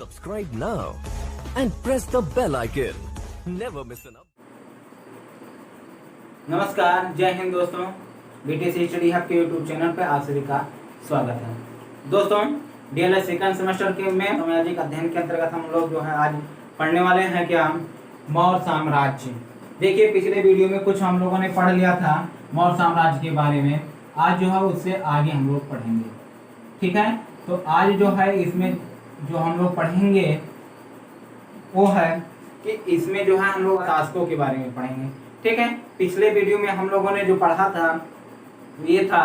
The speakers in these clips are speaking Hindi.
Subscribe now and press the bell icon. Never miss an update. नमस्कार, जय हिंद दोस्तों। बीटीसी स्टडी हब के यूट्यूब चैनल पे आप सभी का स्वागत है। दोस्तों, डीएलएड सेकंड सेमेस्टर के में सामाजिक अध्ययन के अंतर्गत हम लोग जो है आज पढ़ने वाले हैं क्या, मौर्य साम्राज्य। देखिए, पिछले वीडियो में कुछ हम लोगों ने पढ़ लिया था मौर्य साम्राज्य के बारे में। आज जो है उससे आगे हम लोग पढ़ेंगे, ठीक है। तो आज जो है इसमें जो हम लोग पढ़ेंगे वो है कि इसमें जो है हम लोग शासकों के बारे में पढ़ेंगे, ठीक है। पिछले वीडियो में हम लोगों ने जो पढ़ा था ये था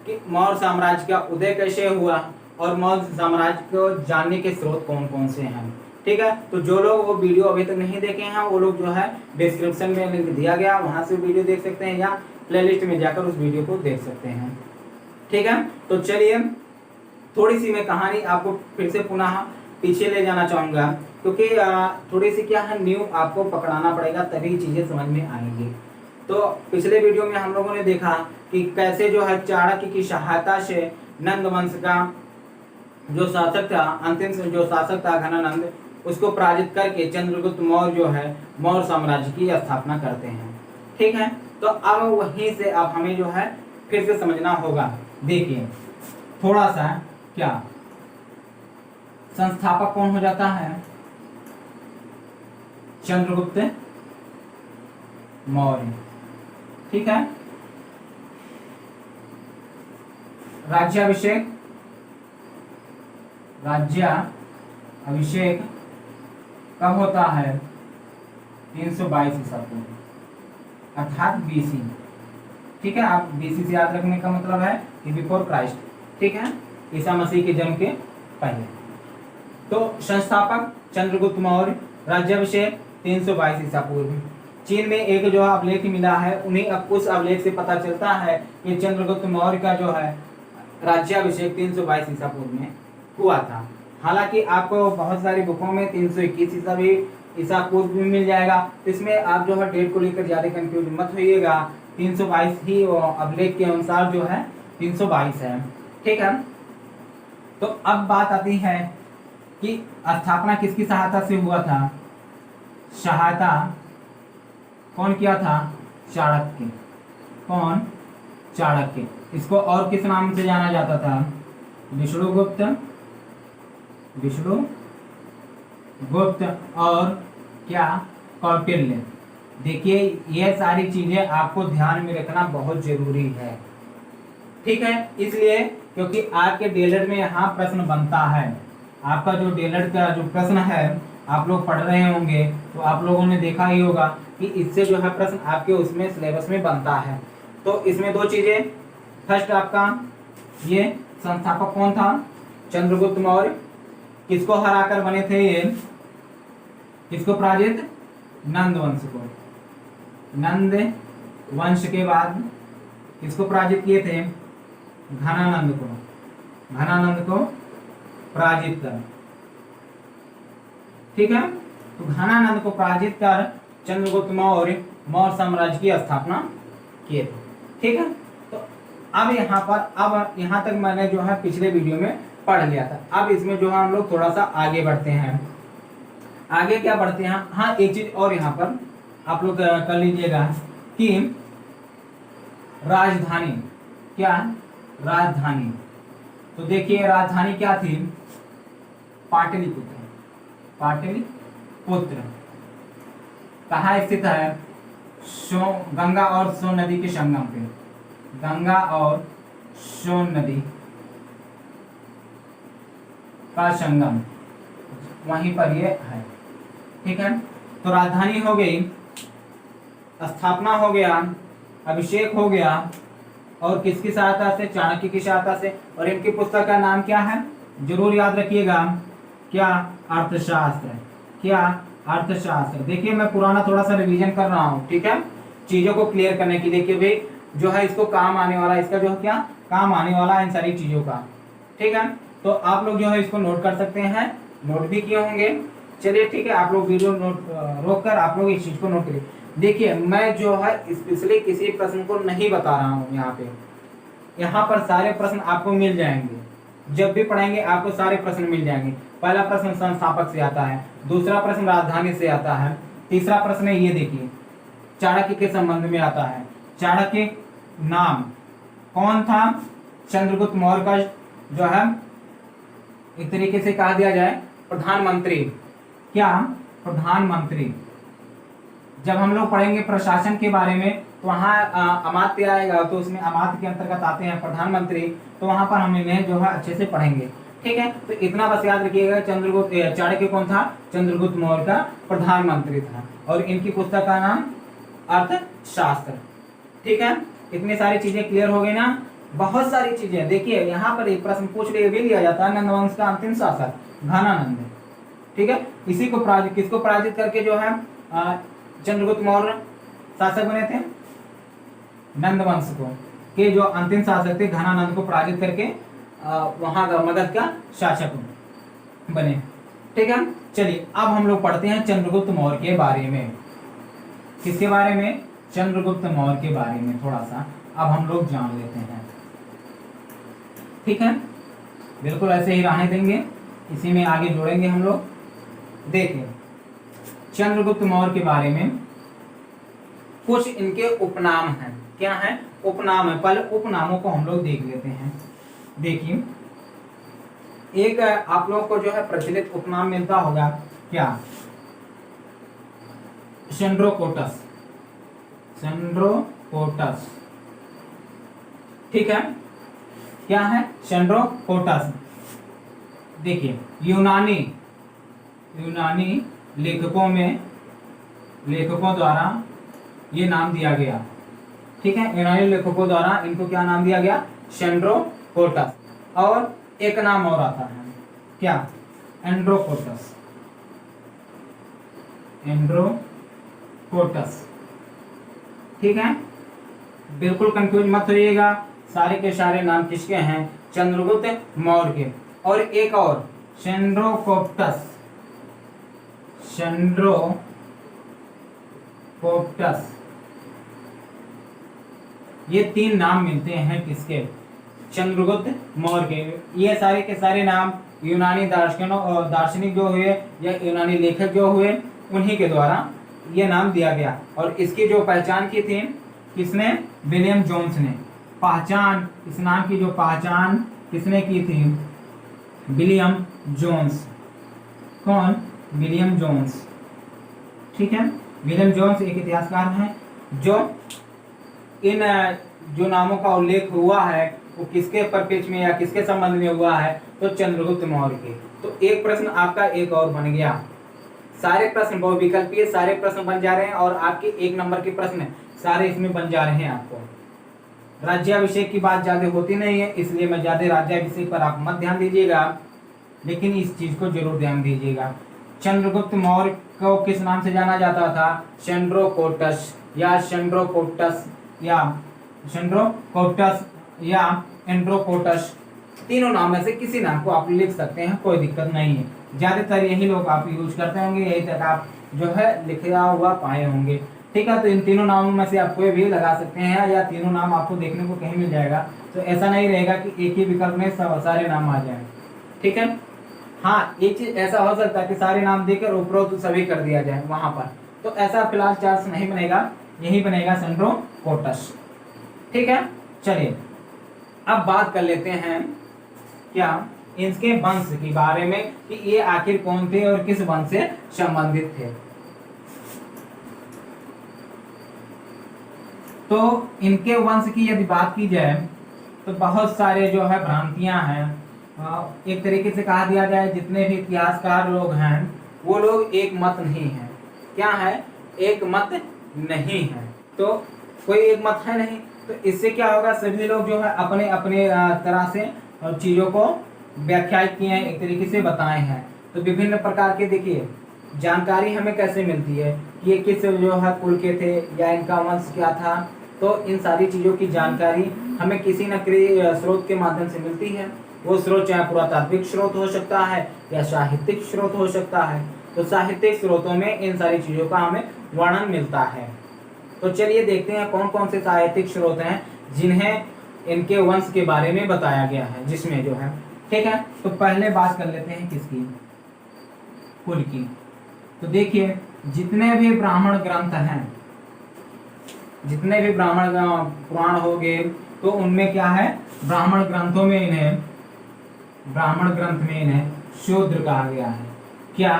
कि मौर्य साम्राज्य का उदय कैसे हुआ और मौर्य साम्राज्य को जानने के स्रोत कौन कौन से हैं, ठीक है। तो जो लोग वो वीडियो अभी तक नहीं देखे हैं वो लोग जो है डिस्क्रिप्शन में लिंक दिया गया, वहां से वीडियो देख सकते हैं या प्लेलिस्ट में जाकर उस वीडियो को देख सकते हैं, ठीक है। तो चलिए, थोड़ी सी मैं कहानी आपको फिर से पुनः पीछे ले जाना चाहूँगा, क्योंकि थोड़ी सी क्या है न्यू आपको पकड़ाना पड़ेगा, तभी चीज़ें समझ में आएंगी। तो पिछले वीडियो में हम लोगों ने देखा कि कैसे जो है चाणक्य की सहायता से नंद वंश का जो शासक था, अंतिम जो शासक था घनानंद, उसको पराजित करके चंद्रगुप्त मौर्य जो है मौर्य साम्राज्य की स्थापना करते हैं, ठीक है। तो अब वहीं से अब हमें जो है फिर से समझना होगा। देखिए थोड़ा सा क्या संस्थापक कौन हो जाता है, चंद्रगुप्त मौर्य, ठीक है। राज्याभिषेक कब होता है, 322 ईसा पूर्व अर्थात बीसी, ठीक है। आप बीसी से याद रखने का मतलब है कि बिफोर क्राइस्ट, ठीक है, ईसा मसीह के जन्म के पहले। तो संस्थापक चंद्रगुप्त मौर्य, राज्याभिषेक 322 ईसा पूर्व। चीन में एक जो अभिलेख मिला है, उन्हीं उस अभिलेख से पता चलता है कि चंद्रगुप्त मौर्य का जो है राज्याभिषेक 322 ईसा पूर्व में हुआ था। हालांकि आपको बहुत सारी बुकों में 321 ईसा पूर्व भी मिल जाएगा, इसमें आप जो है डेट को लेकर ज्यादा कंफ्यूज मत होइएगा। 322 ही अभिलेख के अनुसार जो है 322 है, ठीक है। तो अब बात आती है कि स्थापना किसकी सहायता से हुआ था। सहायता कौन किया था, चाणक्य। कौन, चाणक्य। इसको और किस नाम से जाना जाता था, विष्णुगुप्त और क्या, कौटिल्य। देखिए ये सारी चीजें आपको ध्यान में रखना बहुत जरूरी है, ठीक है। इसलिए क्योंकि आपके डीएलएड में यहाँ प्रश्न बनता है। आपका जो डीएलएड का जो प्रश्न है आप लोग पढ़ रहे होंगे तो आप लोगों ने देखा ही होगा कि इससे जो है प्रश्न आपके उसमें सिलेबस में बनता है। तो इसमें दो चीजें, फर्स्ट आपका ये संस्थापक कौन था, चंद्रगुप्त मौर्य। किसको हराकर बने थे ये, किसको पराजित, नंद वंश को। नंद वंश के बाद किसको पराजित किए थे, घनानंद को पराजित कर, ठीक है। तो घनानंद को पराजित कर चंद्रगुप्त मौर्य मौर्य साम्राज्य की स्थापना किए थे, ठीक है। तो अब यहाँ तक मैंने जो है पिछले वीडियो में पढ़ लिया था। अब इसमें जो है हम लोग थोड़ा सा आगे बढ़ते हैं। आगे क्या बढ़ते हैं, हाँ एक चीज और यहाँ पर आप लोग कर लीजिएगा कि राजधानी, क्या राजधानी। तो देखिए राजधानी क्या थी, पाटलिपुत्र। कहाँ स्थित है, गंगा और सोन नदी के संगम पे। गंगा और सोन नदी का संगम वहीं पर ये है, ठीक है। तो राजधानी हो गई, स्थापना हो गया, अभिषेक हो गया, और किसकी सहायता से, चाणक्य की सहायता से। और इनकी पुस्तक का नाम क्या है, जरूर याद रखिएगा, क्या, अर्थशास्त्र। क्या, अर्थशास्त्र। देखिए मैं पुराना थोड़ा सा रिवीजन कर रहा हूँ, ठीक है, चीजों को क्लियर करने की। देखिए भाई जो है इसको काम आने वाला, इसका जो है क्या काम आने वाला इन सारी चीजों का, ठीक है। तो आप लोग जो है इसको नोट कर सकते हैं, नोट भी किए होंगे। चलिए ठीक है, आप लोग वीडियो नोट रोक कर आप लोग इस चीज को नोट करिए। देखिए मैं जो है स्पेशली किसी प्रश्न को नहीं बता रहा हूँ, यहाँ पर सारे प्रश्न आपको मिल जाएंगे, जब भी पढ़ेंगे आपको सारे प्रश्न मिल जाएंगे। पहला प्रश्न संस्थापक से आता है, दूसरा प्रश्न राजधानी से आता है, तीसरा प्रश्न है ये देखिए चाणक्य के संबंध में आता है। चाणक्य नाम कौन था? चंद्रगुप्त मौर्य का जो है एक तरीके से कहा दिया जाए प्रधानमंत्री। क्या? प्रधानमंत्री। जब हम लोग पढ़ेंगे प्रशासन के बारे में तो वहाँ अमात्य आएगा, तो उसमें अमात्य के अंतर्गत आते हैं प्रधानमंत्री, तो वहां पर हम इन्हें जो है अच्छे से पढ़ेंगे। ठीक है, तो इतना बस याद रखिएगा। चाणक्य कौन था? चंद्रगुप्त मौर्य का प्रधानमंत्री था, और इनकी पुस्तक का नाम अर्थशास्त्र। ठीक है, इतनी सारी चीजें क्लियर हो गई ना। बहुत सारी चीजें देखिए यहाँ पर एक प्रश्न पूछ भी लिया जाता है, नंदवंश का अंतिम शासक घनानंद। ठीक है, इसी को किसको पराजित करके जो है चंद्रगुप्त मौर्य शासक बने थे? नंदवंश को, के जो अंतिम शासक थे घनानंद को पराजित करके वहां का मगध का शासक बने। ठीक है, चलिए अब हम लोग पढ़ते हैं चंद्रगुप्त मौर्य के बारे में। किसके बारे में? चंद्रगुप्त मौर्य के बारे में थोड़ा सा अब हम लोग जान लेते हैं। ठीक है, बिल्कुल ऐसे ही रहने देंगे, इसी में आगे जोड़ेंगे हम लोग। देखिए चंद्रगुप्त मौर्य के बारे में कुछ इनके उपनाम हैं। क्या है? उपनाम है। पहले उपनामों को हम लोग देख लेते हैं। देखिए एक आप लोगों को जो है प्रचलित उपनाम मिलता होगा। क्या? शेंड्रोकोटस। शेंड्रोकोटस। ठीक है, क्या है? शेंड्रोकोटस। देखिए यूनानी लेखकों द्वारा ये नाम दिया गया। ठीक है, यूनानी लेखकों द्वारा इनको क्या नाम दिया गया? शेंड्रोकोटस। और एक नाम और आता है। क्या? एंड्रोकोटस। एंड्रोकोटस। ठीक है, बिल्कुल कंफ्यूज मत होइएगा। सारे के सारे नाम किसके हैं? चंद्रगुप्त मौर्य के। और एक और शेंड्रोकोटस। शेंड्रोकोटस। ये तीन नाम मिलते हैं किसके? चंद्रगुप्त मौर्य के। ये सारे के सारे नाम यूनानी दार्शनिक जो हुए या यूनानी लेखक जो हुए उन्हीं के द्वारा ये नाम दिया गया। और इसकी जो पहचान की थी किसने? विलियम जोन्स ने। पहचान, इस नाम की जो पहचान किसने की थी? William Jones. कौन? William Jones. ठीक है, विलियम जोन्स एक इतिहासकार हैं जो इन जो नामों का उल्लेख हुआ है वो किसके परिप्रेक्ष्य में या किसके संबंध में हुआ है? तो चंद्रगुप्त मौर्य के। तो एक प्रश्न आपका एक और बन गया। सारे प्रश्न बहुविकल्पीय सारे प्रश्न बन जा रहे हैं, और आपके एक नंबर के प्रश्न सारे इसमें बन जा रहे हैं। आपको राज्याभिषेक की बात ज्यादा होती नहीं है, इसलिए मैं ज्यादा राज्याभिषेक पर आप मत ध्यान दीजिएगा, लेकिन इस चीज को जरूर ध्यान दीजिएगा। चंद्रगुप्त मौर्य को किस नाम से जाना जाता था? शेंड्रोकोटस या शेंड्रोकोटस या शेंड्रोकोटस या एंड्रोकोटस। तीनों नाम में से किसी नाम को आप लिख सकते हैं, कोई दिक्कत नहीं है। ज्यादातर यही लोग आप यूज करते होंगे, यही तक आप जो है लिखा हुआ पाए होंगे। ठीक है, तो इन तीनों नामों में से आप कोई भी लगा सकते हैं, या तीनों नाम आपको देखने को कहीं मिल जाएगा। तो ऐसा नहीं रहेगा कि एक ही विकल्प में सारे नाम आ जाए। ठीक है, हाँ एक चीज ऐसा हो सकता है कि सारे नाम देकर उपरोक्त सभी कर दिया जाए वहां पर, तो ऐसा फिलहाल चांस नहीं बनेगा, यही बनेगा शेंड्रोकोटस। ठीक है, चलिए अब बात कर लेते हैं क्या इनके वंश के बारे में कि ये आखिर कौन थे और किस वंश से संबंधित थे। तो इनके वंश की यदि बात की जाए तो बहुत सारे जो है भ्रांतियां हैं। एक तरीके से कहा दिया जाए जितने भी इतिहासकार लोग हैं वो लोग एक मत नहीं है। क्या है? एक मत नहीं है। तो कोई एक मत है नहीं, तो इससे क्या होगा? सभी लोग जो है अपने अपने तरह से चीजों को व्याख्या किए हैं, एक तरीके से बताए हैं। तो विभिन्न प्रकार के देखिए जानकारी हमें कैसे मिलती है कि ये किस जो है कुल के थे या इनका वंश क्या था। तो इन सारी चीजों की जानकारी हमें किसी न किसी स्रोत के माध्यम से मिलती है। वो स्रोत चाहे पुरातात्विक स्रोत हो सकता है या साहित्यिक स्रोत हो सकता है। तो साहित्यिक स्रोतों में इन सारी चीजों का हमें वर्णन मिलता है। तो चलिए देखते हैं कौन कौन से साहित्यिक स्रोत हैं जिन्हें इनके वंश के बारे में बताया गया है। जिसमें जो है ठीक है, तो पहले बात कर लेते हैं किसकी, कुल की। तो देखिए जितने भी ब्राह्मण ग्रंथ हैं, जितने भी ब्राह्मण पुराण हो गए, तो उनमें क्या है, ब्राह्मण ग्रंथों में इन्हें, ब्राह्मण ग्रंथ में इन्हें शूद्र कहा गया है। क्या,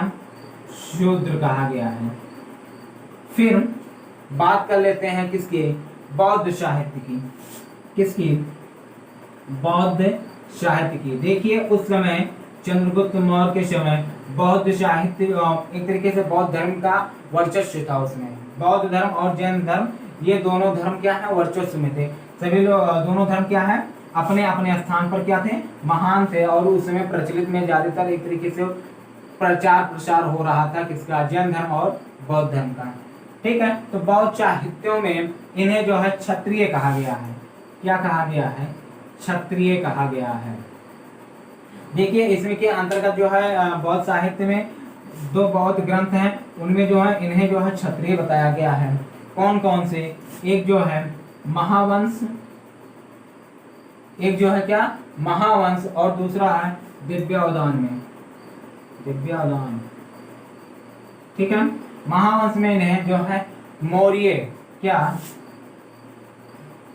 शूद्र कहा गया है। फिर बात कर लेते हैं किसकी, बौद्ध साहित्य की। किसकी, बौद्ध साहित्य की। देखिए उस समय चंद्रगुप्त मौर्य के समय बौद्ध साहित्य एक तरीके से बौद्ध धर्म का वर्चस्व था उसमें। बौद्ध धर्म और जैन धर्म, ये दोनों धर्म क्या है, वर्चस्व में थे। सभी लोग, दोनों धर्म क्या है, अपने अपने स्थान पर क्या थे, महान थे। और उस समय प्रचलित में ज्यादातर एक तरीके से प्रचार प्रसार हो रहा था किसका, जैन धर्म और बौद्ध धर्म का। ठीक है, तो बौद्ध साहित्यों में इन्हें जो है क्षत्रिय कहा गया है। क्या कहा गया है, क्षत्रिय कहा गया है। देखिए इसमें के अंतर्गत जो है बौद्ध साहित्य में दो बौद्ध ग्रंथ हैं, उनमें जो है इन्हें जो है क्षत्रिय बताया गया है। कौन कौन से, एक जो है महावंश, एक जो है क्या, महावंश, और दूसरा है दिव्यावदान में, दिव्यावदान। ठीक है, महावंश में इन्हें जो है मौर्य, क्या,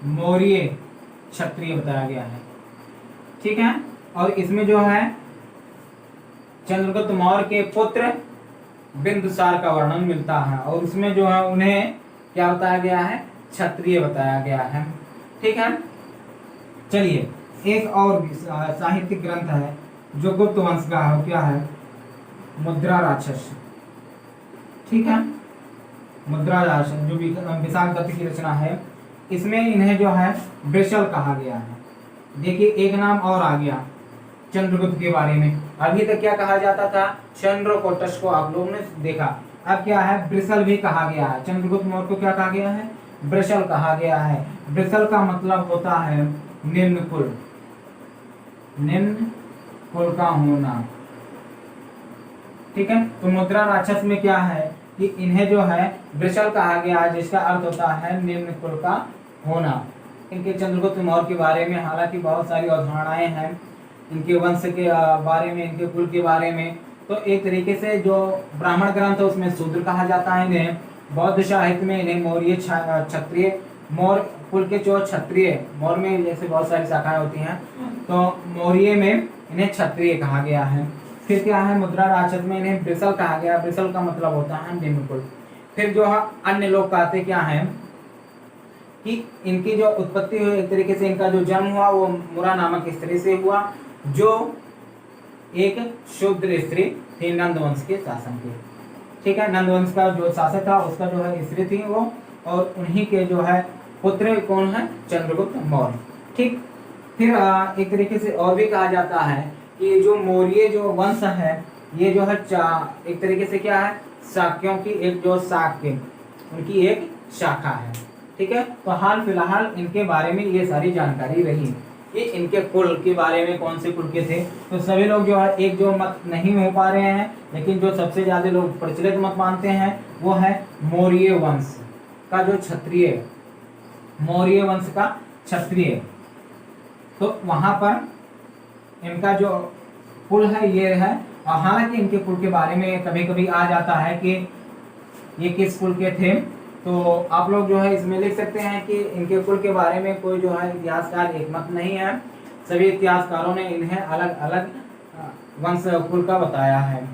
मौर्य क्षत्रिय बताया गया है। ठीक है, और इसमें जो है चंद्रगुप्त मौर्य के पुत्र बिंदुसार का वर्णन मिलता है, और उसमें जो है उन्हें क्या बताया गया है, क्षत्रिय बताया गया है। ठीक है, चलिए एक और साहित्यिक ग्रंथ है जो गुप्त वंश का है, क्या है, मुद्रा राक्षस। ठीक है, मुद्रा राक्षस जो विशाल दत्त की रचना है, इसमें इन्हें जो है वृषल कहा गया है। देखिए एक नाम और आ गया चंद्रगुप्त के बारे में। अभी तक क्या कहा जाता था, चंद्रकोटस को आप लोगों ने देखा, अब क्या है, वृषल भी कहा गया है। चंद्रगुप्त मौर्य को क्या कहा गया है, वृषल कहा गया है। वृषल का मतलब होता है निम्न कुल, निम्न कुल का होना। ठीक है, तो मुद्रा राक्षस में क्या है कि इन्हें जो है वृषल कहा गया है, जिसका अर्थ होता है निम्न कुल का होना। इनके चंद्रगुप्त मौर्य के बारे में हालांकि बहुत सारी अवधारणाएं हैं, इनके वंश के बारे में, इनके कुल के बारे में। तो एक तरीके से जो ब्राह्मण ग्रंथ है उसमें शूद्र कहा जाता है इन्हें, बौद्ध साहित्य में इन्हें मौर्य क्षत्रिय, मौर्य कुल के जो क्षत्रिय, मौर्य में जैसे बहुत सारी शाखाएं होती हैं, तो मौर्य में इन्हें क्षत्रिय कहा गया है। फिर क्या है, मुद्रा राक्षस में इन्हें वृषल कहा गया। वृषल का मतलब होता है निम्न कुल। फिर जो है अन्य लोग कहते क्या है कि इनकी जो उत्पत्ति हुई, एक तरीके से इनका जो जन्म हुआ वो मुरा नामक स्त्री से हुआ, जो एक शूद्र स्त्री थी नंदवंश के शासन की। ठीक है, नंदवंश का जो शासक था उसका जो है स्त्री थी वो, और उन्हीं के जो है पुत्र कौन है, चंद्रगुप्त मौर्य। ठीक, फिर एक तरीके से और भी कहा जाता है कि जो मौर्य जो वंश है, ये जो है एक तरीके से क्या है, शाक्यों की एक जो शाक्य, उनकी एक शाखा है। ठीक है, तो हाल फिलहाल इनके बारे में ये सारी जानकारी रही कि इनके कुल के बारे में, कौन से कुल के थे। तो सभी लोग जो है एक जो मत नहीं हो पा रहे हैं, लेकिन जो सबसे ज्यादा लोग प्रचलित मत मानते हैं वो है मौर्य वंश का जो क्षत्रिय, मौर्य वंश का क्षत्रिय। तो वहां पर इनका जो कुल है ये है, और हालांकि इनके कुल के बारे में कभी कभी आ जाता है कि ये किस कुल के थे, तो आप लोग जो है इसमें लिख सकते हैं कि इनके कुल के बारे में कोई जो है इतिहासकार एक मत नहीं है। सभी इतिहासकारों ने इन्हें अलग अलग वंश कुल का बताया है।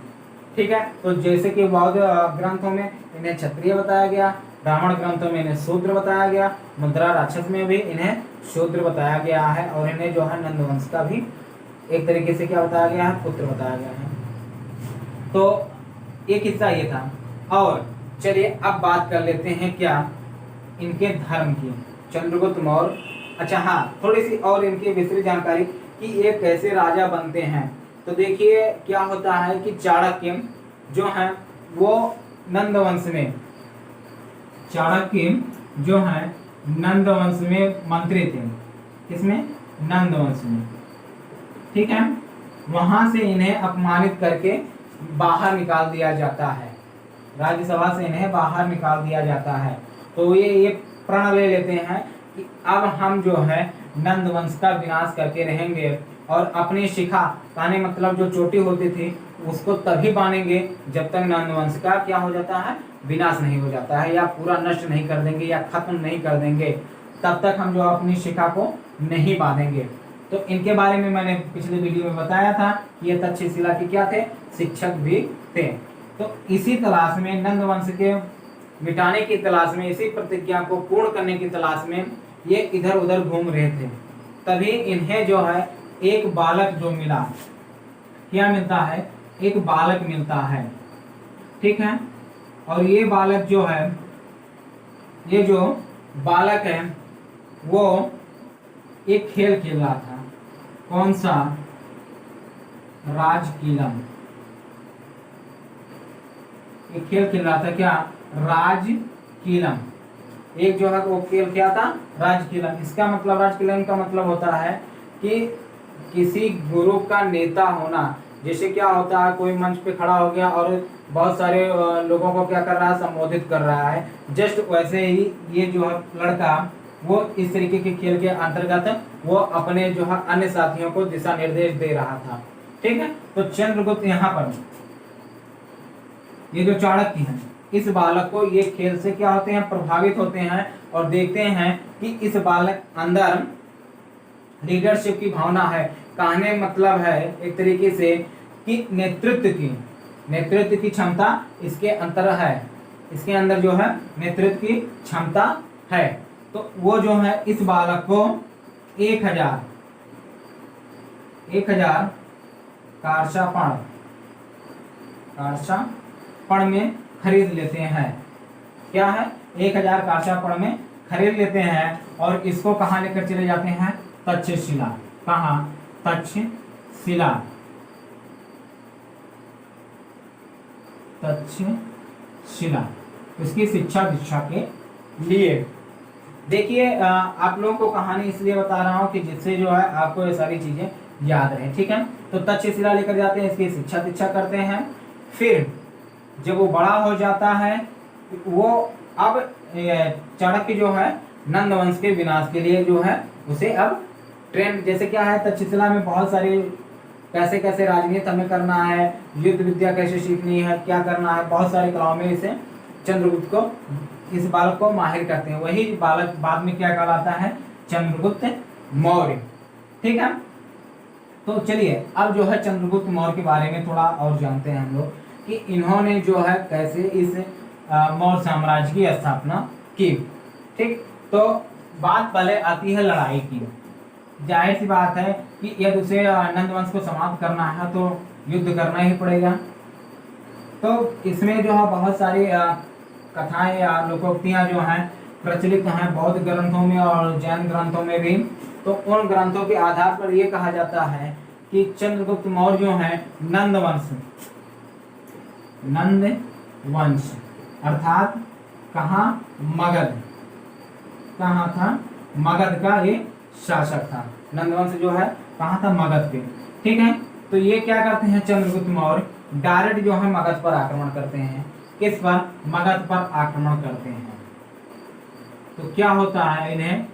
ठीक है, तो जैसे कि बौद्ध ग्रंथों में इन्हें क्षत्रिय बताया गया, ब्राह्मण ग्रंथों में इन्हें शूद्र बताया गया, मुद्रा राक्षस में भी इन्हें शूद्र बताया गया है, और इन्हें जो है नंदवंश का भी एक तरीके से क्या बताया गया है, पुत्र बताया गया है। तो एक हिस्सा ये था। और चलिए अब बात कर लेते हैं क्या, इनके धर्म की, चंद्रगुप्त मौर्य। अच्छा हाँ, थोड़ी सी और इनकी विस्तृत जानकारी कि ये कैसे राजा बनते हैं। तो देखिए क्या होता है कि चाणक्य जो है वो नंदवंश में, चाणक्य जो है नंदवंश में मंत्री थे। किसमें, नंदवंश में। ठीक है, वहां से इन्हें अपमानित करके बाहर निकाल दिया जाता है, राज्यसभा से इन्हें बाहर निकाल दिया जाता है। तो ये प्रण ले लेते हैं कि अब हम जो है नंद वंश का विनाश करके रहेंगे, और अपनी शिखा कहने मतलब जो चोटी होती थी उसको तभी बांधेंगे जब तक नंद वंश का क्या हो जाता है, विनाश नहीं हो जाता है, या पूरा नष्ट नहीं कर देंगे या खत्म नहीं कर देंगे, तब तक हम जो अपनी शिखा को नहीं बांधेंगे। तो इनके बारे में मैंने पिछले वीडियो में बताया था कि ये तक्षशिला के क्या थे, शिक्षक भी थे। तो इसी तलाश में, नंद वंश के मिटाने की तलाश में, इसी प्रतिज्ञा को पूर्ण करने की तलाश में ये इधर उधर घूम रहे थे। तभी इन्हें जो है एक बालक जो मिला, क्या मिलता है, एक बालक मिलता है, ठीक है। और ये बालक जो है, ये जो बालक है वो एक खेल खेल रहा था। कौन सा, राजकीलम। एक खेल खेल रहा था, क्या, राजकीलम। एक जो है वो खेल क्या था, राजकीलम। इसका मतलब, राजकीलम का मतलब होता है कि किसी ग्रुप का नेता होना। जैसे क्या होता है, कोई मंच पे खड़ा हो गया और बहुत सारे लोगों को क्या कर रहा है, संबोधित कर रहा है। जस्ट वैसे ही ये जो है लड़का, वो इस तरीके के खेल के अंतर्गत वो अपने जो है अन्य साथियों को दिशा निर्देश दे रहा था, ठीक है। तो चंद्रगुप्त यहाँ पर, ये जो चाणक्य है, इस बालक को, ये खेल से क्या होते हैं, प्रभावित होते हैं और देखते हैं कि इस बालक अंदर लीडरशिप की भावना है। कहने मतलब है एक तरीके से कि नेतृत्व की क्षमता इसके अंदर है, इसके अंदर जो है नेतृत्व की क्षमता है। तो वो जो है इस बालक को 1000 कारशापण में खरीद लेते हैं। क्या है, 1000 कारशापण में खरीद लेते हैं और इसको कहाँ लेकर चले जाते हैं, तक्षशिला। कहाँ, तक्षशिला। उसकी शिक्षा दीक्षा के लिए। देखिए, आप लोगों को कहानी इसलिए बता रहा हूँ कि जिससे जो है आपको ये सारी चीजें याद रहे, ठीक है। तो तक्षशिला लेकर जाते हैं, इसकी शिक्षा दीक्षा करते हैं। फिर जब वो बड़ा हो जाता है, वो अब चाणक्य जो है नंद वंश के विनाश के लिए जो है उसे अब ट्रेन, जैसे क्या है, तक्षशिला में बहुत सारे कैसे कैसे राजनीति हमें करना है, युद्ध विद्या कैसे सीखनी है, क्या करना है, बहुत सारी कलाओं में इसे चंद्रगुप्त को, इस बालक को माहिर करते हैं। वही बालक बाद में क्या कहलाता है, चंद्रगुप्त मौर्य, ठीक है। तो चलिए अब जो है चंद्रगुप्त मौर्य के बारे में थोड़ा और जानते हैं हम लोग कि इन्होंने जो है कैसे इस मौर्य साम्राज्य की स्थापना की, ठीक। तो बात पहले आती है लड़ाई की। जाहिर सी बात है कि यदि उसे नंद वंश को समाप्त करना है तो युद्ध करना ही पड़ेगा। तो इसमें जो है बहुत सारी कथाएं या लोकोक्तियां जो हैं प्रचलित हैं बौद्ध ग्रंथों में और जैन ग्रंथों में भी। तो उन ग्रंथों के आधार पर यह कहा जाता है कि चंद्रगुप्त मौर्य जो है नंद वंश अर्थात कहाँ, मगध, कहाँ था, मगध का ये शासक था। नंदवंश जो है कहाँ था, मगध पे, ठीक है। तो ये क्या करते हैं, चंद्रगुप्त मौर्य डायरेक्ट जो है मगध पर आक्रमण करते हैं। किस पर, मगध पर आक्रमण करते हैं। तो क्या होता है, इन्हें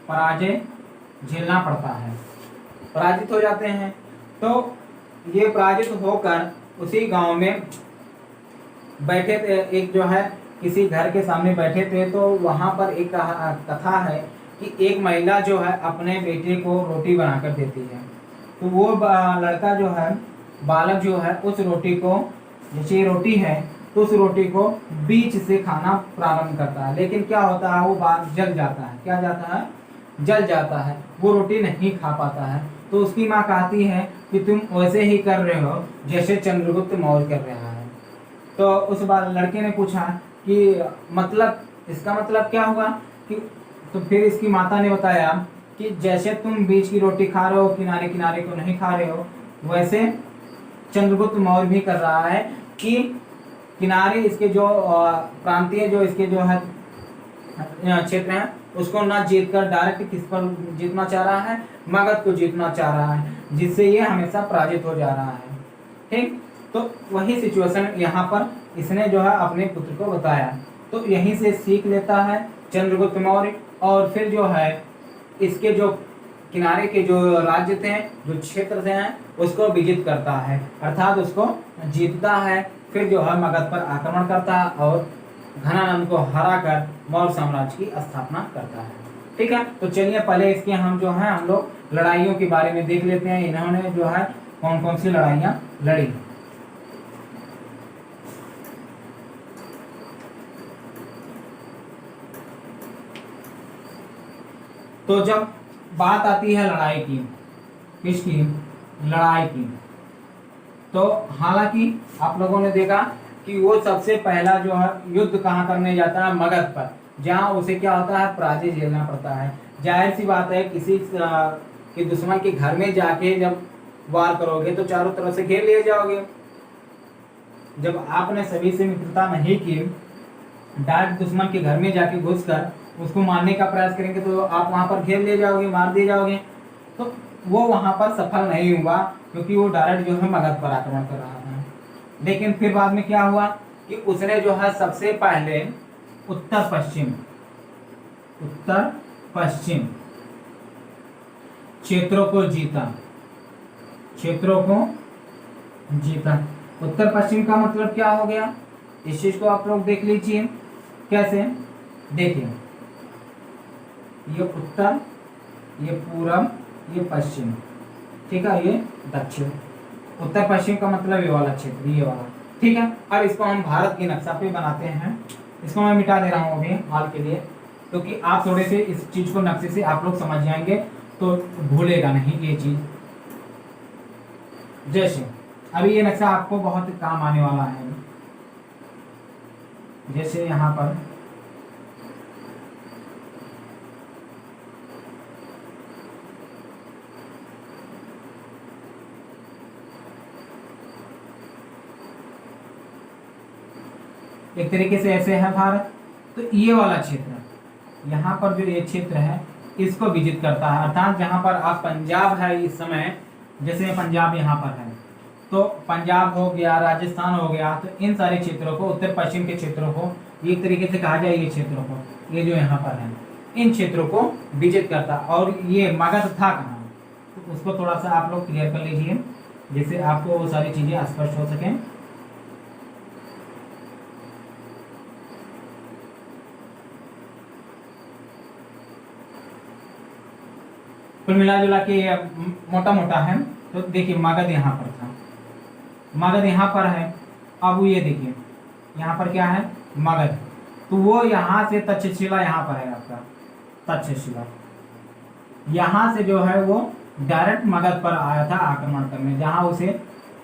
पराजय झेलना पड़ता है, पराजित हो जाते हैं। तो ये पराजित होकर उसी गांव में बैठे थे, एक जो है किसी घर के सामने बैठे थे। तो वहां पर एक कथा है कि एक महिला जो है अपने बेटे को रोटी बनाकर देती है। तो वो लड़का जो है, बालक जो है, उस रोटी को, जैसे ये रोटी है तो उस रोटी को बीच से खाना प्रारंभ करता है। लेकिन क्या होता है, वो जल जाता है। क्या जाता है, जल जाता है, वो रोटी नहीं खा पाता है। तो उसकी माँ कहती है कि तुम वैसे ही कर रहे हो जैसे चंद्रगुप्त मौर्य कर रहा है। तो उस लड़के ने पूछा कि मतलब, इसका मतलब क्या हुआ कि, तो फिर इसकी माता ने बताया कि जैसे तुम बीच की रोटी खा रहे हो, किनारे किनारे को नहीं खा रहे हो, वैसे चंद्रगुप्त मौर्य भी कर रहा है कि किनारे इसके जो प्रांतीय जो इसके जो है क्षेत्र हैं उसको ना जीतकर डायरेक्ट किस पर जीतना चाह रहा है, मगध को जीतना चाह रहा है, जिससे ये हमेशा पराजित हो जा रहा है, ठीक। तो वही सिचुएशन यहाँ पर इसने जो है अपने पुत्र को बताया। तो यहीं से सीख लेता है चंद्रगुप्त मौर्य। और फिर जो है इसके जो किनारे के जो राज्य थे, जो क्षेत्र थे हैं, उसको विजित करता है, अर्थात उसको जीतता है। फिर जो है मगध पर आक्रमण करता है और घनानंद को हराकर मौर्य साम्राज्य की स्थापना करता है। ठीक है, तो चलिए पहले इसके हम जो है हम लोग लड़ाइयों के बारे में देख लेते हैं। इन्होंने जो है कौन कौन सी लड़ाइयाँ लड़ी। तो जब बात आती है लड़ाई की, किसकी? लड़ाई की, तो हालांकि आप लोगों ने देखा कि वो सबसे पहला जो है युद्ध कहाँ करने जाता है? मगध पर, जहाँ उसे क्या होता है? पराजय झेलना पड़ता है। जाहिर सी बात है, किसी के दुश्मन के घर में जाके जब वार करोगे तो चारों तरफ से घेर लिए जाओगे। जब आपने सभी से मित्रता नहीं की, डायरेक्ट दुश्मन के घर में जाके घुसकर उसको मारने का प्रयास करेंगे तो आप वहां पर घेर ले जाओगे, मार दिए जाओगे। तो वो वहां पर सफल नहीं हुआ, क्योंकि वो डायरेक्ट जो है मगध पर आक्रमण कर रहा था। लेकिन फिर बाद में क्या हुआ कि उसने जो है सबसे पहले उत्तर पश्चिम क्षेत्रों को जीता। उत्तर पश्चिम का मतलब क्या हो गया? इस चीज को आप लोग देख लीजिए। कैसे? देखिए, ये उत्तर, ये पूरब, ये पश्चिम, ठीक है, ये दक्षिण। उत्तर पश्चिम का मतलब ये वाला क्षेत्र, ये वाला। ठीक है, अब इसको हम भारत की नक्शा पे बनाते हैं। इसको मैं मिटा दे रहा हूँ अभी हाल के लिए, क्योंकि आप थोड़े से इस चीज को नक्शे से आप लोग समझ जाएंगे तो भूलेगा नहीं ये चीज। जैसे अभी ये नक्शा आपको बहुत काम आने वाला है। जैसे यहाँ पर एक तरीके से ऐसे है भारत, तो ये वाला क्षेत्र, यहाँ पर जो ये क्षेत्र है इसको विजित करता है। अर्थात जहाँ पर आप पंजाब है इस समय, जैसे पंजाब यहाँ पर है, तो पंजाब हो गया, राजस्थान हो गया, तो इन सारे क्षेत्रों को, उत्तर पश्चिम के क्षेत्रों को एक तरीके से कहा जाए, ये क्षेत्रों को, ये जो यहाँ पर है, इन क्षेत्रों को विजित करता। और ये मगध था कहाँ, तो उसको थोड़ा सा आप लोग क्लियर कर लीजिए, जिससे आपको वो सारी चीजें स्पष्ट हो सकें। कुल मिला जुला के मोटा मोटा है। तो देखिए मगध यहाँ पर था, मगध यहाँ पर है। अब ये देखिए यहाँ पर क्या है? मगध। तो वो यहाँ से तक्षशिला यहाँ पर है आपका, तक्षशिला यहाँ से जो है वो डायरेक्ट मगध पर आया था आक्रमण करने, जहाँ उसे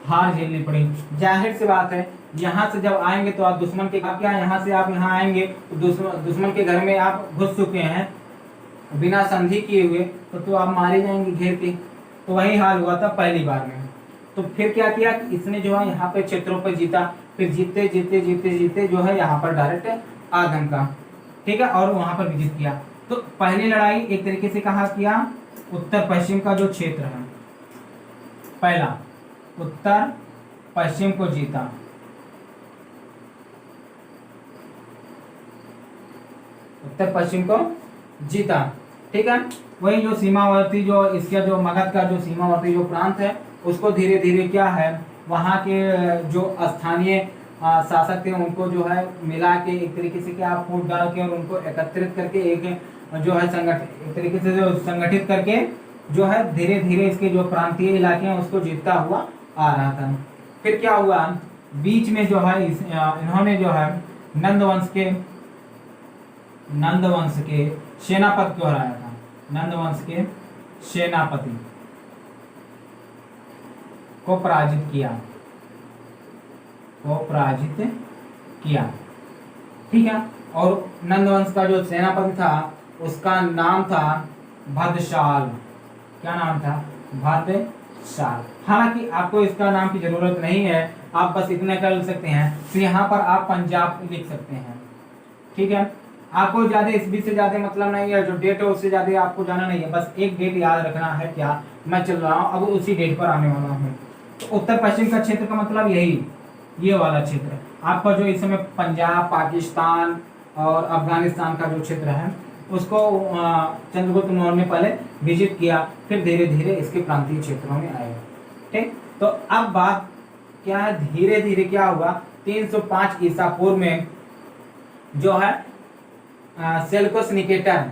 हार झेलनी पड़ी। जाहिर सी बात है, यहाँ से जब आएंगे तो आप दुश्मन के, क्या यहाँ से आप यहाँ आएंगे तो दुश्मन के घर में आप घुस चुके हैं बिना संधि किए हुए, तो आप मारे जाएंगे घेर के। तो वही हाल हुआ था पहली बार में। तो फिर क्या किया कि इसने जो है यहाँ पे क्षेत्रों पर जीता, फिर जीते जीते जीते जीते जो है यहाँ पर डायरेक्ट आगम का, ठीक है, और वहां पर विजित किया। तो पहली लड़ाई एक तरीके से कहा किया, उत्तर पश्चिम का जो क्षेत्र है, पहला उत्तर पश्चिम को जीता। उत्तर पश्चिम को जीता, ठीक है। वही जो सीमावर्ती, जो इसका जो मगध का जो सीमावर्ती जो प्रांत है, उसको धीरे धीरे क्या है, वहाँ के जो स्थानीय शासक थे उनको जो है मिला के एक तरीके से क्या फूट डाल के और उनको एकत्रित करके एक जो है एक तरीके से जो संगठित करके जो है धीरे धीरे इसके जो प्रांतीय इलाके हैं उसको जीतता हुआ आ रहा था। फिर क्या हुआ, बीच में जो है इन्होंने जो है नंदवंश के सेनापति को हराया था। नंदवंश के सेनापति को पराजित किया, ठीक है। और नंदवंश का जो सेनापति था उसका नाम था भद्रशाल। क्या नाम था? भद्रशाल। हालांकि आपको इसका नाम की जरूरत नहीं है, आप बस इतना कर सकते हैं। तो यहाँ पर आप पंजाब लिख सकते हैं, ठीक है। आपको ज्यादा ईस्वी से ज्यादा मतलब नहीं है, जो डेट है उससे ज्यादा आपको जाना नहीं है, बस एक डेट याद रखना है। क्या मैं चल रहा हूँ अब उसी डेट पर आने वाला हूँ। तो उत्तर पश्चिम का क्षेत्र का मतलब यही, ये वाला क्षेत्र आपका जो इस समय पंजाब, पाकिस्तान और अफगानिस्तान का जो क्षेत्र है, उसको चंद्रगुप्त मौर्य ने पहले विजिट किया, फिर धीरे धीरे इसके प्रांतीय क्षेत्रों में आए। ठीक, तो अब बात क्या है, धीरे धीरे क्या हुआ, 305 ईसा पूर्व में जो है सेल्यूकस निकेटर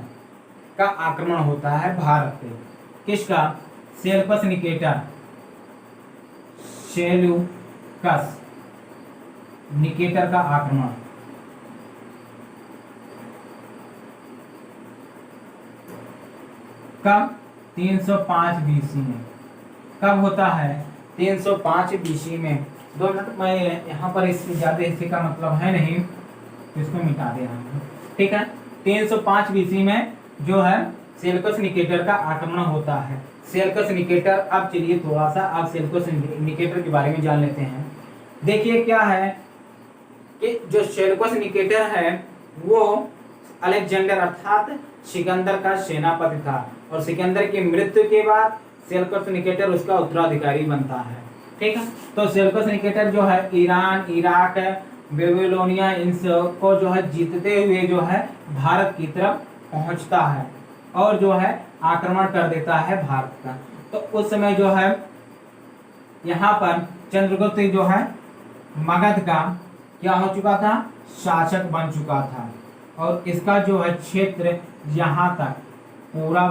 का आक्रमण होता है भारत पे। किसका? सेल्यूकस निकेटर, सेल्यूकस निकेटर का आक्रमण। कब? 305 बीसी में। कब होता है? 305 बीसी में। 2 मिनट, मैं यहाँ पर इससे ज्यादा हिस्से का मतलब है नहीं, तो इसको मिटा दे रहा हूँ। ठीक है, 305 बीसी में जो है सेल्यूकस निकेटर का आक्रमण होता है। सेल्यूकस निकेटर, अब चलिए थोड़ा सा अब सेल्यूकस निकेटर के बारे में जान लेते हैं। देखिए क्या है कि जो सेल्यूकस निकेटर है वो अलेक्जेंडर अर्थात सिकंदर का सेनापति था, और सिकंदर की मृत्यु के बाद सेल्यूकस निकेटर उसका उत्तराधिकारी बनता है। ठीक है, तो सेल्यूकस निकेटर जो है ईरान, इराक, बेबीलोनिया, इन को जो है जीतते हुए जो है भारत की तरफ पहुंचता है और जो है आक्रमण कर देता है भारत का। तो उस समय जो है यहाँ पर चंद्रगुप्त जो है मगध का क्या हो चुका था? शासक बन चुका था, और इसका जो है क्षेत्र यहाँ तक पूरा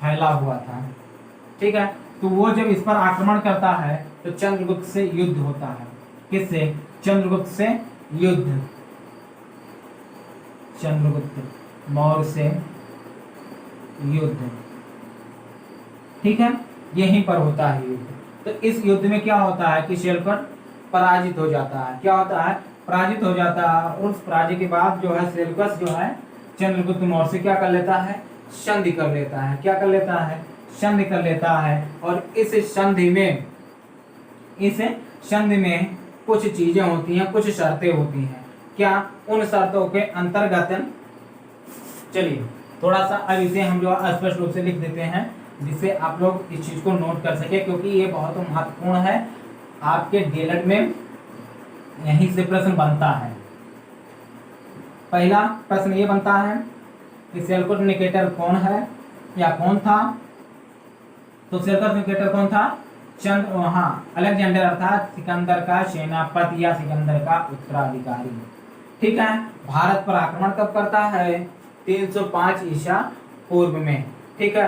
फैला हुआ था। ठीक है, तो वो जब इस पर आक्रमण करता है तो चंद्रगुप्त से युद्ध होता है। किससे? चंद्रगुप्त से युद्ध, चंद्रगुप्त मौर्य से युद्ध। ठीक है, यहीं पर होता है युद्ध। तो इस युद्ध में क्या होता है कि सेल्यूकस पराजित हो जाता है। क्या होता है? पराजित हो जाता है, और उस पराजय के बाद जो है सेल्यूकस जो है चंद्रगुप्त मौर्य से क्या कर लेता है? संधि कर लेता है। क्या कर लेता है? संधि कर लेता है। और इस संधि में कुछ चीजें होती हैं, कुछ शर्तें होती हैं। क्या? उन शर्तों के अंतर्गत, चलिए थोड़ा सा अब इसे हम जो स्पष्ट रूप से लिख देते हैं, जिससे आप लोग इस चीज को नोट कर सके, क्योंकि ये बहुत महत्वपूर्ण है। आपके डीएलएड में यहीं से प्रश्न बनता है। पहला प्रश्न ये बनता है कि सेल्यूकस निकेटर कौन है या कौन था? तो सेल्यूकस निकेटर कौन था? अलेक्जेंडर अर्थात सिकंदर का सेनापति या सिकंदर का उत्तराधिकारी। ठीक है, भारत पर आक्रमण कब करता है? 305 ईसा पूर्व में। ठीक है,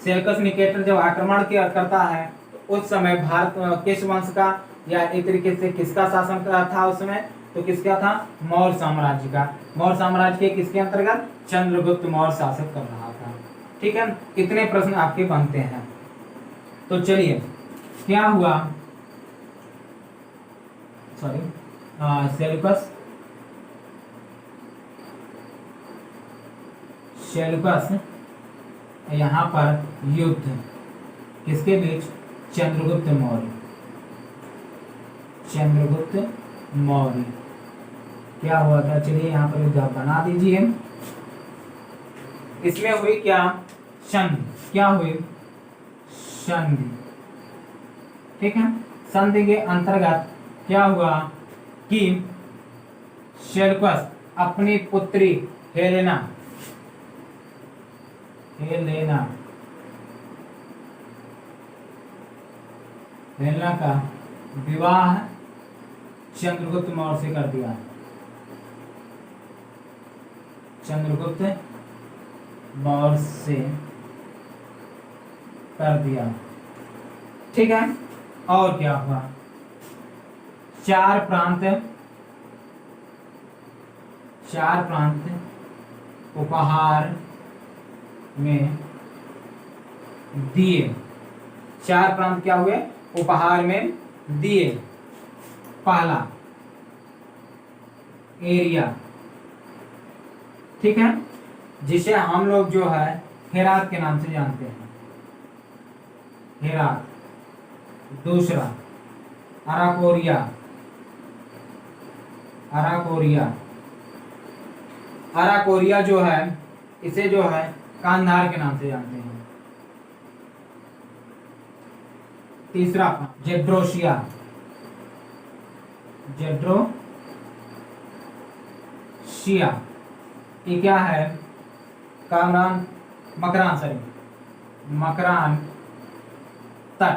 सेल्यूकस निकेटर जब आक्रमण करता है तो उस समय भारत किस वंश का या एक तरीके से किसका शासन था उस समय? तो किसका था? मौर्य साम्राज्य का। मौर्य साम्राज्य के किसके अंतर्गत? चंद्रगुप्त मौर्य शासक कर रहा था। ठीक है, कितने प्रश्न आपके बनते हैं? तो चलिए क्या हुआ, सेल्यूकस यहाँ पर युद्ध किसके बीच? चंद्रगुप्त मौर्य क्या हुआ था? चलिए यहाँ पर युद्ध बना दीजिए। इसमें हुई क्या? संधि। क्या हुई? संधि। ठीक है, संधि के अंतर्गत क्या हुआ कि सेल्यूकस अपनी पुत्री हेलेना का विवाह चंद्रगुप्त मौर्य से कर दिया। चंद्रगुप्त मौर्य से कर दिया। ठीक है, और क्या हुआ? 4 प्रांत उपहार में दिए। 4 प्रांत क्या हुए? उपहार में दिए। पहला एरिया, ठीक है, जिसे हम लोग जो है हेरात के नाम से जानते हैं, हेरात। दूसरा अराकोरिया, अराकोरिया जो है इसे जो है कांधार के नाम से जानते हैं। तीसरा जेड्रोसिया, ये क्या है? कामरान मकरान सॉरी मकरान तट,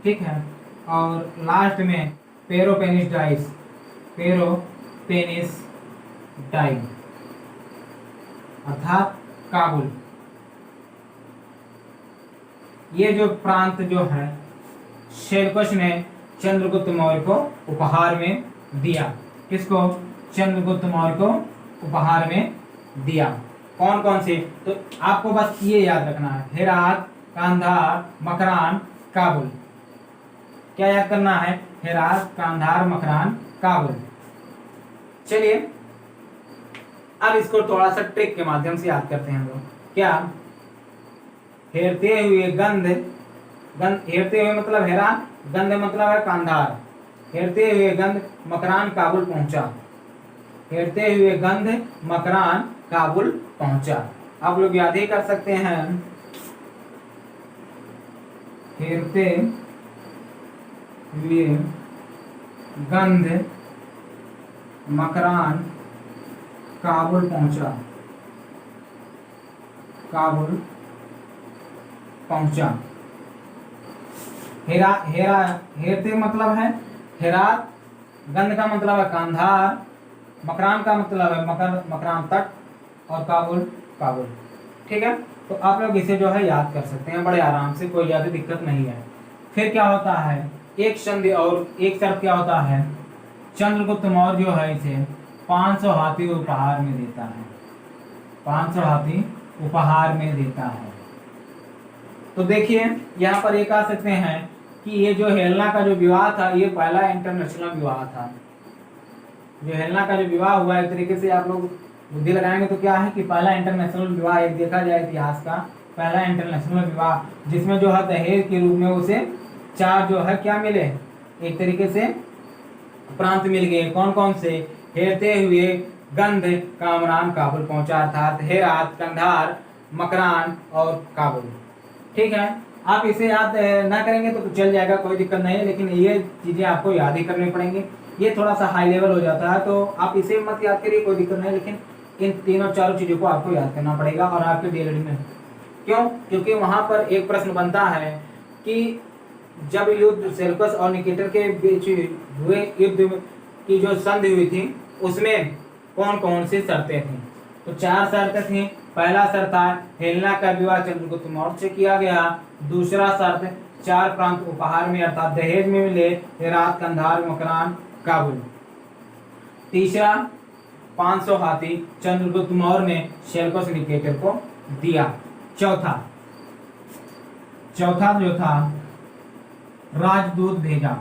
ठीक है। और लास्ट में पेरोपेनिस डाइस, पेरोपेनिस डाई अर्थात काबुल। ये जो प्रांत जो है सेल्यूकस ने चंद्रगुप्त मौर्य को उपहार में दिया। किसको? चंद्रगुप्त मौर्य को उपहार में दिया। कौन कौन से? तो आपको बस ये याद रखना है, हेरात, कांधार, मकरान, काबुल। क्या याद करना है? हेरात, कांधार, मकरान, काबुल। चलिए अब इसको थोड़ा सा ट्रिक के माध्यम से याद करते हैं हम लोग। क्या? हेरते हुए गंध, हेरते हुए मतलब हेरात, गंध मतलब है कांधार। हेरते हुए गंध मकरान काबुल पहुंचा। हेरते हुए गंध मकरान काबुल पहुंचा। आप लोग याद ही कर सकते हैं, हेरते हुए गंध मकरान काबुल पहुंचा, काबुल पहुंचा। हेरते मतलब है हेरात, गंध का मतलब है कांधार, मकरान का मतलब है मकरान तट, और काबुल। ठीक है, तो आप लोग इसे जो है याद कर सकते हैं बड़े आराम से, कोई ज्यादा दिक्कत नहीं है। फिर क्या होता है, एक संधि और एक शर्त क्या होता है, चंद्रगुप्त मौर्य जो है इसे 500 हाथी उपहार में देता है। 500 हाथी उपहार में देता है। तो देखिए यहाँ पर ये कह सकते हैं कि ये जो हेलेना का जो विवाह था, ये पहला इंटरनेशनल विवाह था। जो हेलेना का जो विवाह हुआ, एक तरीके से आप लोग बुद्धि लगाएंगे तो क्या है कि पहला इंटरनेशनल विवाह, एक देखा जाए इतिहास का पहला इंटरनेशनल विवाह, जिसमें जो है दहेज के रूप में उसे 4 जो है क्या मिले, एक तरीके से प्रांत मिल गए। कौन कौन से? हेरते हुए गंध कामरान काबुल पहुंचा, अर्थात हेरात, कंधार, मकरान और काबुल। ठीक है, आप इसे याद ना करेंगे तो चल जाएगा, कोई दिक्कत नहीं है, लेकिन ये चीजें आपको याद ही करनी पड़ेंगी। ये थोड़ा सा हाई लेवल हो जाता है, तो आप इसे मत याद करिए, कोई दिक्कत नहीं, लेकिन इन तीनों चारों चीजों को आपको याद करना पड़ेगा। और आपके डीएलएड में क्यों? क्योंकि वहां पर एक प्रश्न बनता है कि जब युद्ध सेल्यूकस और निकेटर के बीच हुए युद्ध की जो संधि हुई थी, उसमें कौन कौन सी शर्तें थी? तो 4 शर्तें थी। पहला शर्त था हेलेना का विवाह चंद्रगुप्त मौर्य से किया गया। दूसरा शर्त 4 प्रांत उपहार में अर्थात दहेज में मिले, हेरात, कंधार, मकरान, काबुल। तीसरा 500 हाथी चंद्रगुप्त मौर्य ने सेल्यूकस निकेटर को दिया। चौथा जो था राजदूत भेजा।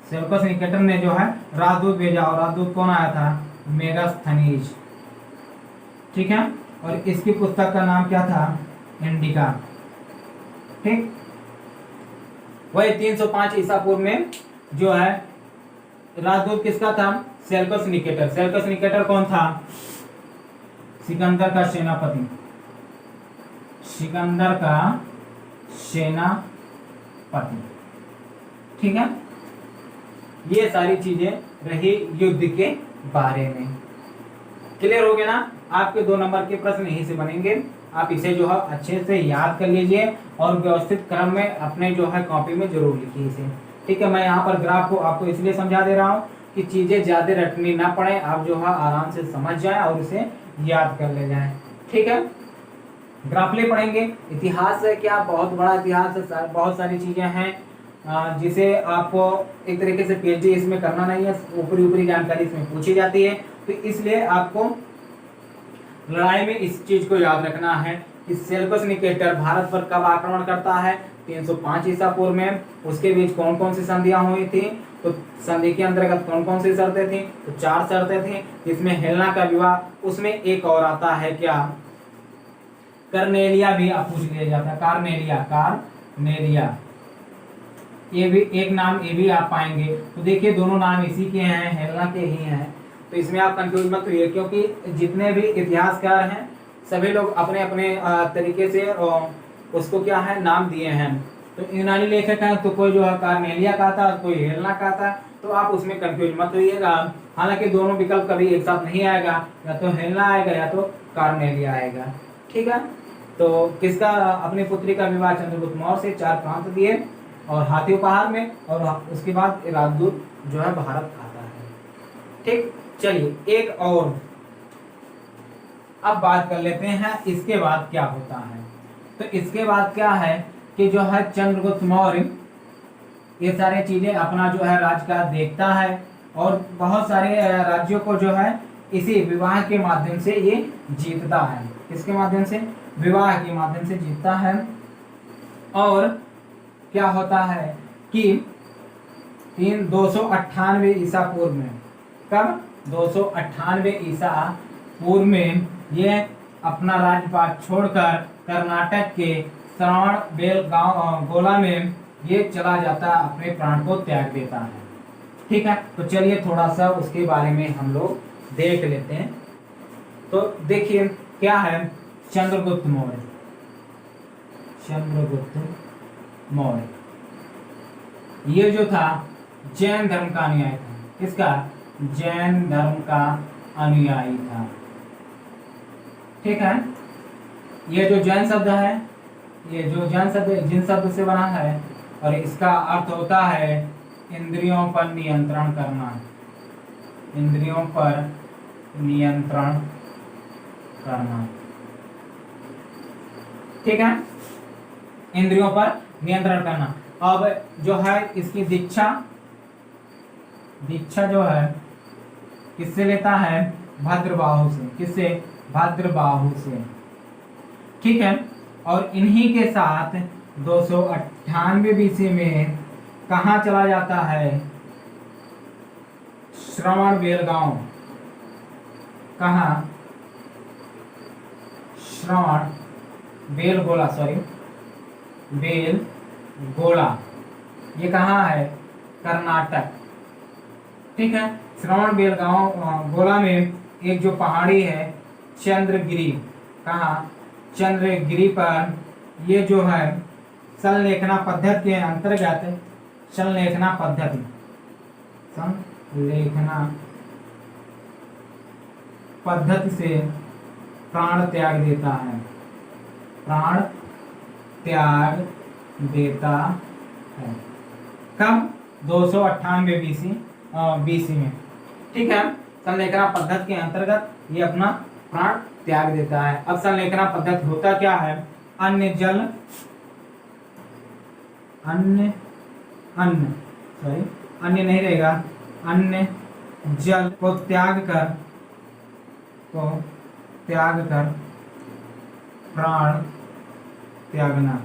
सेल्यूकस निकेटर ने जो है राजदूत भेजा, और राजदूत कौन आया था? मेगास्थनीज। ठीक है, और इसकी पुस्तक का नाम क्या था? इंडिका। ठीक, वही 305 ईसा पूर्व में जो है राजदूत किसका था? Seleucus Nicator. सेल्यूकस निकेटर कौन था? सिकंदर का सेनापति, सिकंदर का सेनापति। ठीक है, ये सारी चीजें रही युद्ध के बारे में। क्लियर हो गया ना? आपके 2 नंबर के प्रश्न यहीं से बनेंगे। आप इसे जो है अच्छे से याद कर लीजिए और व्यवस्थित क्रम में अपने जो है कॉपी में जरूर लिखिए इसे। ठीक है, मैं यहाँ पर ग्राफ को आपको इसलिए समझा दे रहा हूँ कि चीजें ज्यादा रटनी ना पड़े, आप जो है आराम से समझ जाए और इसे याद कर ले जाए। ठीक है, ग्राफ ले पढ़ेंगे। इतिहास है क्या? बहुत बड़ा इतिहास है, बहुत सारी चीजें हैं जिसे आपको एक तरीके से पीएचडी इसमें करना नहीं है, ऊपरी जानकारी इसमें पूछी जाती है। तो इसलिए आपको लड़ाई में इस चीज को याद रखना है कि सेल्यूकस निकेटर भारत पर कब आक्रमण करता है? 305 ईसा पूर्व में। उसके बीच कौन कौन सी संधियां हुई थी? तो संधि के अंतर्गत कौन कौन सी शर्तें थी? तो 4 शर्तें थी, जिसमें हेलेना का विवाह, उसमें एक और आता है क्या? कर्नेलिया भी आप पूछ लिया जाता है। कार्नेलिया, ये भी एक नाम, ये भी आप पाएंगे। तो देखिए दोनों नाम इसी के हैं, हेलेना के ही हैं। तो इसमें आप कंफ्यूज मत होइए, क्योंकि जितने भी इतिहासकार हैं सभी लोग अपने अपने तरीके से उसको क्या है नाम दिए हैं। तो यूनानी लेखक हैं तो कोई जो है कार्नेलिया का था, कोई हेलेना का था, तो आप उसमें कंफ्यूज मत होइएगा। हालांकि दोनों विकल्प कभी एक साथ नहीं आएगा, या तो हेलेना आएगा या तो कार्नेलिया आएगा। ठीक है, तो किसका अपनी पुत्री का विवाह चंद्रगुप्त मौर्य से 4 प्रांत दिए और हाथी उपहार में, और उसके बाद राजदूत जो है भारत आता है। ठीक, चलिए एक और अब बात कर लेते हैं इसके बाद क्या होता है। तो इसके बाद क्या है कि जो है चंद्रगुप्त मौर्य ये सारे चीजें अपना जो है राजकाज देखता है और बहुत सारे राज्यों को जो है इसी विवाह के माध्यम से ये जीतता है। किसके माध्यम से? विवाह के माध्यम से जीतता है। और क्या होता है कि 298 ईसा पूर्व में, कब? 298 ईसा पूर्व में ये अपना राज्यपाट छोड़कर कर्नाटक के श्रवण बेलगांव गोला में ये चला जाता, अपने प्राण को त्याग देता है। ठीक है, तो चलिए थोड़ा सा उसके बारे में हम लोग देख लेते हैं। तो देखिए क्या है चंद्रगुप्त मौर्य। चंद्रगुप्त मौर्य ये जो था जैन धर्म का अनुयायी था। किसका? जैन धर्म का अनुयायी था। ठीक है, ये जो जैन शब्द है, ये जो जैन शब्द जिन शब्द से बना है और इसका अर्थ होता है इंद्रियों पर नियंत्रण करना। इंद्रियों पर नियंत्रण करना। ठीक है, इंद्रियों पर नियंत्रण करना। अब जो है इसकी दीक्षा जो है किससे लेता है? भद्रबाहु से। किससे? भद्रबाहु से। ठीक है, और इन्हीं के साथ 298 बीसी में कहाँ चला जाता है? श्रवण बेलगांव। कहाँ? श्रवण बेलगोला, सॉरी बेलगोला, ये कहाँ है? कर्नाटक। ठीक है, श्रवण बेलगांव गोला में एक जो पहाड़ी है चंद्रगिरी, कहाँ? चंद्रगिरी पर ये जो है संलेखना पद्धति के अंतर्गत संलेखना पद्धति से प्राण त्याग देता है। प्राण त्याग देता है। कब? 298 बीसी में। ठीक है, संलेखना पद्धति के अंतर्गत ये अपना प्राण त्याग देता है। अब संलेखना पद्धति होता क्या है? अन्य नहीं रहेगा, अन्य जल को त्याग कर प्राण त्यागना।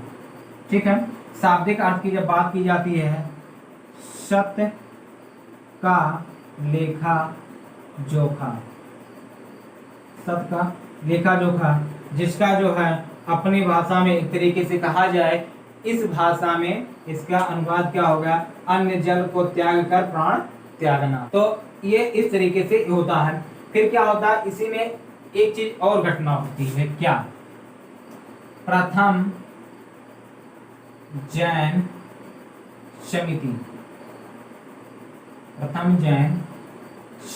ठीक है, शाब्दिक अर्थ की जब बात की जाती है, सत्य का लेखा जोखा। सत्य का लेखा जोखा, जिसका जो है अपनी भाषा में एक तरीके से कहा जाए, इस भाषा में इसका अनुवाद क्या होगा? अन्य जल को त्याग कर प्राण त्यागना। तो ये इस तरीके से होता है। फिर क्या होता है? इसी में एक चीज और घटना होती है। क्या? प्रथम जैन समिति। प्रथम जैन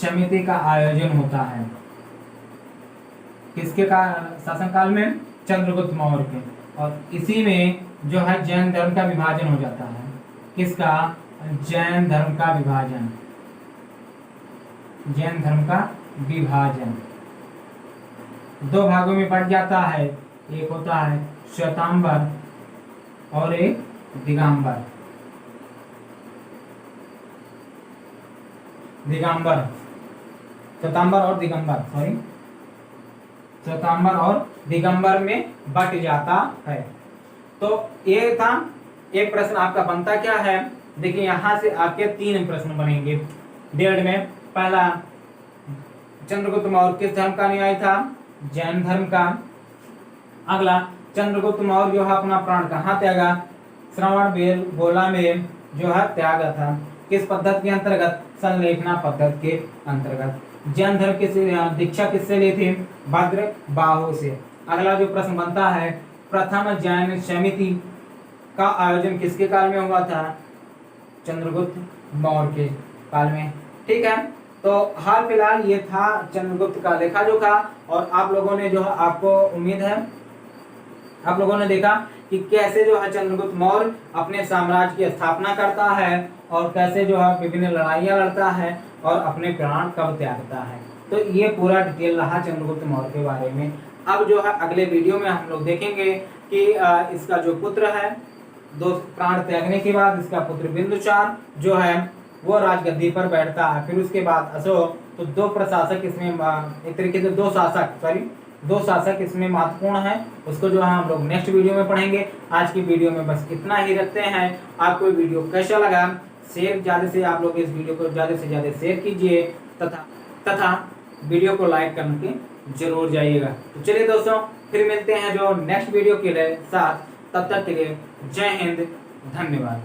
समिति का आयोजन होता है। किसके का शासनकाल में? चंद्रगुप्त मौर्य के। और इसी में जो है जैन धर्म का विभाजन हो जाता है। किसका? जैन धर्म का विभाजन। जैन धर्म का विभाजन 2 भागों में बढ़ जाता है। एक होता है श्वेतांबर और एक दिगंबर। श्वेतांबर और दिगंबर, सॉरी, श्वेतांबर और दिगंबर में बट जाता है। तो ये था एक प्रश्न आपका बनता क्या है? देखिए यहां से आपके 3 प्रश्न बनेंगे डेढ़ में। पहला, चंद्रगुप्त मौर्य किस धर्म का अनुयायी था? जैन धर्म का। अगला, चंद्रगुप्त मौर्य जो है अपना प्राण कहाँ त्यागा? श्रवण बेलगोला में जो है त्यागा था। किस पद्धति के अंतर्गत? संलेखना पद्धति के अंतर्गत। जैन धर्म की दीक्षा किससे ली थी? भद्रबाहु से। अगला जो प्रश्न बनता है, प्रथम जैन समिति का आयोजन किसके काल में हुआ था? चंद्रगुप्त मौर्य के काल में। ठीक है, तो हाल फिलहाल ये था चंद्रगुप्त का लेखा जोखा, और आप लोगों ने जो है, आपको उम्मीद है आप लोगों ने देखा कि कैसे जो है चंद्रगुप्त मौर्य अपने साम्राज्य की स्थापना करता है और कैसे जो है विभिन्न लड़ाइयाँ लड़ता है और अपने प्राण कब त्यागता है। तो ये पूरा डिटेल रहा चंद्रगुप्त मौर्य के बारे में। अब जो है अगले वीडियो में हम लोग देखेंगे कि इसका जो पुत्र है, दो प्राण त्यागने के बाद इसका पुत्र बिंदुसार जो है वो राजगद्दी पर बैठता है। फिर उसके बाद अशोक, तो दो प्रशासक इसमें एक तरीके से दो शासक इसमें महत्वपूर्ण है। उसको जो है हम लोग नेक्स्ट वीडियो में पढ़ेंगे। आज की वीडियो में बस इतना ही रखते हैं। आपको वीडियो कैसा लगा, शेयर ज़्यादा से आप लोग इस वीडियो को ज़्यादा से ज़्यादा शेयर कीजिए तथा वीडियो को लाइक करके जरूर जाइएगा। तो चलिए दोस्तों, फिर मिलते हैं जो नेक्स्ट वीडियो के लिए साथ। तब तक के लिए जय हिंद, धन्यवाद।